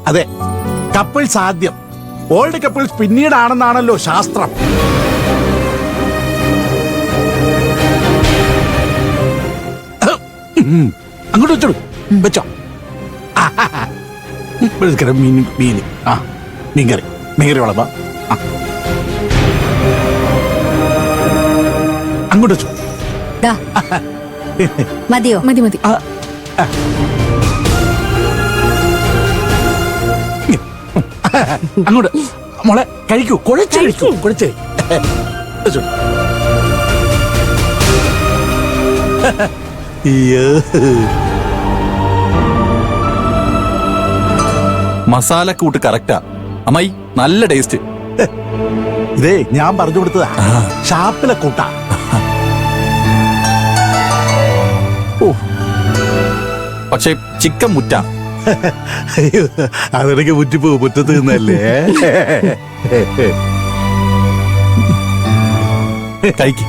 അതെ, കപ്പിൾസ് ആദ്യം, old couples പിന്നീടാണെന്നാണല്ലോ ശാസ്ത്രം. അങ്ങോട്ട് വെച്ചോളൂ, വെച്ചോ. മീൻ ആ മീൻകറി, മീൻകറി വളമ്പ. അങ്ങോട്ട് വെച്ചോ. മതിയോ? മതി മതി. അങ്ങോട്ട് മോളെ കഴിക്കൂ, കുഴച്ച് കഴിക്കൂ, കുഴച്ച്. മസാല കൂട്ട് കറക്റ്റാ അമ്മായി, നല്ല ടേസ്റ്റ്. ഇതേ ഞാൻ പറഞ്ഞു കൊടുത്തതാ, ഷാപ്പിലെ കൂട്ടാ. പക്ഷെ ചിക്കൻ മുറ്റ. അതെനിക്ക് മുറ്റിപ്പോ മുറ്റത്ത് നിന്നല്ലേ. കഴിക്ക്.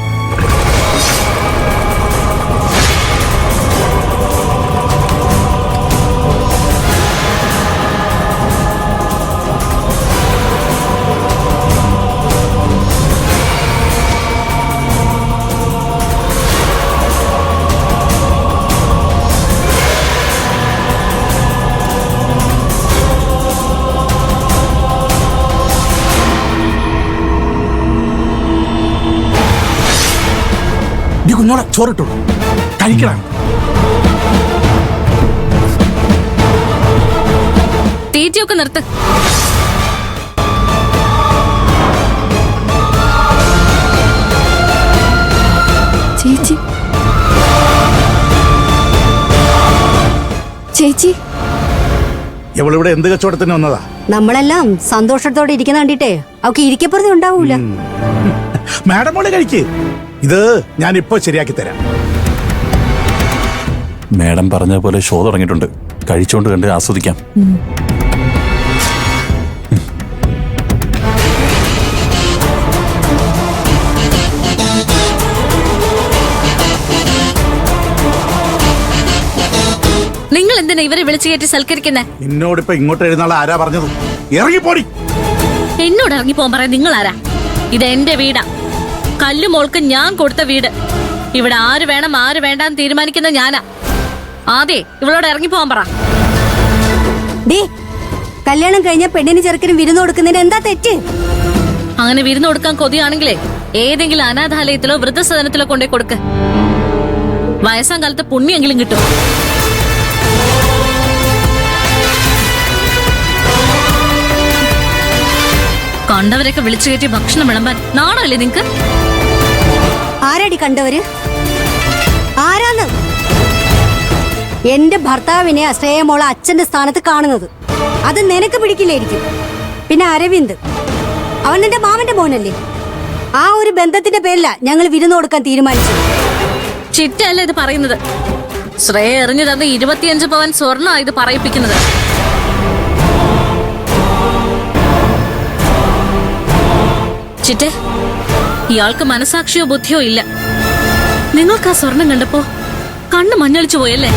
കുഞ്ഞോളെ ചോറിട്ടോളൂ, കഴിക്കണം. തീറ്റയൊക്കെ നിർത്ത്. ചേച്ചി, ചേച്ചി, ഇവളിവിടെ എന്ത് കച്ചവടത്തിന് വന്നതാ? നമ്മളെല്ലാം സന്തോഷത്തോടെ ഇരിക്കുന്ന കണ്ടിട്ടേ അവക്ക് ഇരിക്കപ്പുറത്ത് ഉണ്ടാവൂല. മാഡം മോളെ കഴിക്ക്, ഇത് ഞാൻ ഇപ്പൊ ശരിയാക്കി തരാം. മേഡം പറഞ്ഞ പോലെ ഷോ തുടങ്ങിയിട്ടുണ്ട്, കഴിച്ചോണ്ട് കണ്ട് ആസ്വദിക്കാം. നിങ്ങൾ എന്തിനാ ഇവരെ വിളിച്ചു കയറ്റി സൽക്കരിക്കുന്നേ? എന്നോടിപ്പോ ഇങ്ങോട്ട് എഴുന്നാളെ ആരാ പറഞ്ഞത്? ഇറങ്ങിപ്പോടി. എന്നോട് ഇറങ്ങി പോകാൻ പറയാൻ നിങ്ങൾ ആരാ? ഇത് എന്റെ വീടാ, കല്ലുമോൾക്ക് ഞാൻ കൊടുത്ത വീട്. ഇവിടെ ആര് വേണം ആര് വേണ്ടാന്ന് തീരുമാനിക്കുന്ന ഞാനാ. ആദ്യേ ഇവളോട് ഇറങ്ങി പോകാൻ പറ. കല്യാണം കഴിഞ്ഞ പെണ്ണിന് ചെറുക്കനും വിരുന്ന് കൊടുക്കുന്നതിന് എന്താ തെറ്റ്? അങ്ങനെ വിരുന്ന് കൊടുക്കാൻ കൊതിയാണെങ്കിലേ ഏതെങ്കിലും അനാഥാലയത്തിലോ വൃദ്ധസദനത്തിലോ കൊണ്ടേ കൊടുക്ക്. വയസ്സാം കാലത്ത് പുണ്യെങ്കിലും കിട്ടും. കണ്ടവരൊക്കെ വിളിച്ചു കയറ്റി ഭക്ഷണം വിളമ്പാൻ നാണല്ലേ നിങ്ങക്ക്? ആരാടി കണ്ടവര്? ആരാന്ന്? എന്റെ ഭർത്താവിനെ ശ്രേയമോളെ അച്ഛന്റെ സ്ഥാനത്ത് കാണുന്നത് അത് നിനക്ക് പിടിക്കില്ലായിരിക്കും. പിന്നെ അരവിന്ദ്, അവൻ നിന്റെ മാമന്റെ മോനല്ലേ? ആ ഒരു ബന്ധത്തിന്റെ പേരില ഞങ്ങൾ വിരുന്ന് കൊടുക്കാൻ തീരുമാനിച്ചു. ചിറ്റല്ല ഇത് പറയുന്നത്. ശ്രേയ എറിഞ്ഞു തന്ന 25 പവൻ സ്വർണ്ണ ഇത് പറയിപ്പിക്കുന്നത്. ചിറ്റെ, ഇയാൾക്ക് മനസാക്ഷിയോ ബുദ്ധിയോ ഇല്ല. നിങ്ങൾക്ക് ആ സ്വർണം കണ്ടപ്പോ കണ്ണ് മഞ്ഞളിച്ചു പോയല്ലേ?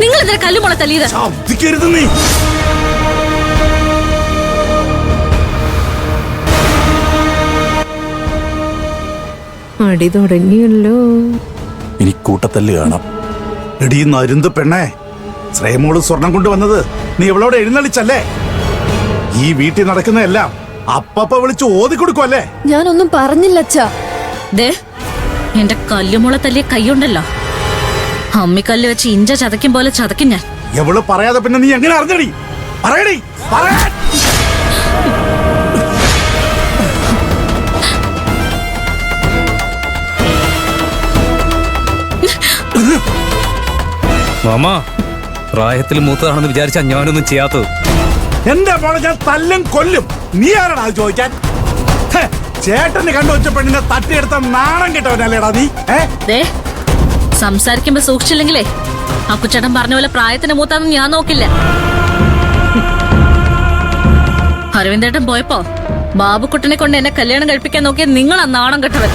നിങ്ങൾ ഇതിനെ കല്ലുമുള തല്ലിയത്? നീ അടി തുടങ്ങിയല്ലോ. ഇനി കൂട്ടത്തല്ല് കാണാം. എടീ നരുന്ത് പെണ്ണേ, ശ്രേയമോള് സ്വർണം കൊണ്ടുവന്നത് നീ ഇവളോട് എഴുന്നള്ളിച്ചല്ലേ? ഈ വീട്ടിൽ നടക്കുന്നതെല്ലാം അപ്പപ്പ വിളിച്ച് ഓതി കൊടുക്കുവല്ലേ? ഞാനൊന്നും പറഞ്ഞില്ല അച്ഛാ. എന്റെ കല്ലുമുള തല്ലിയ കൈയുണ്ടല്ലോ, അമ്മിക്കല്ല് വെച്ച് ഇഞ്ച ചതയ്ക്കും പോലെ ചതയ്ക്കും ഞാൻ. എവള് പറയാതെ പിന്നെ നീ എങ്ങനെ അറിഞ്ഞടി? പറയടി, പറയാ. മാമാ, പ്രായത്തിൽ മൂത്തതാണെന്ന് വിചാരിച്ചാ ഞാനൊന്നും ചെയ്യാത്തത്. എന്റെ മോളെ ഞാൻ തല്ലും കൊല്ലും. നീ ആരാണ് അത് ചോദിക്കാൻ? ചേട്ടന് കണ്ടുവച്ച പെണ്ണിനെ തട്ടിയെടുത്ത നാണം കിട്ടവനല്ലേടാ നീ? സംസാരിക്കുമ്പോ സൂക്ഷിച്ചില്ലെങ്കിലേ അക്കുച്ചേട്ടൻ പറഞ്ഞ പോലെ പ്രായത്തിന് മൂത്താന്ന് ഞാൻ നോക്കില്ല. അരവിന്ദേട്ടൻ പോയപ്പോ ബാബുക്കുട്ടനെ കൊണ്ട് എന്നെ കല്യാണം കഴിപ്പിക്കാൻ നോക്കിയ നിങ്ങൾ ആ നാണം കെട്ടവൻ.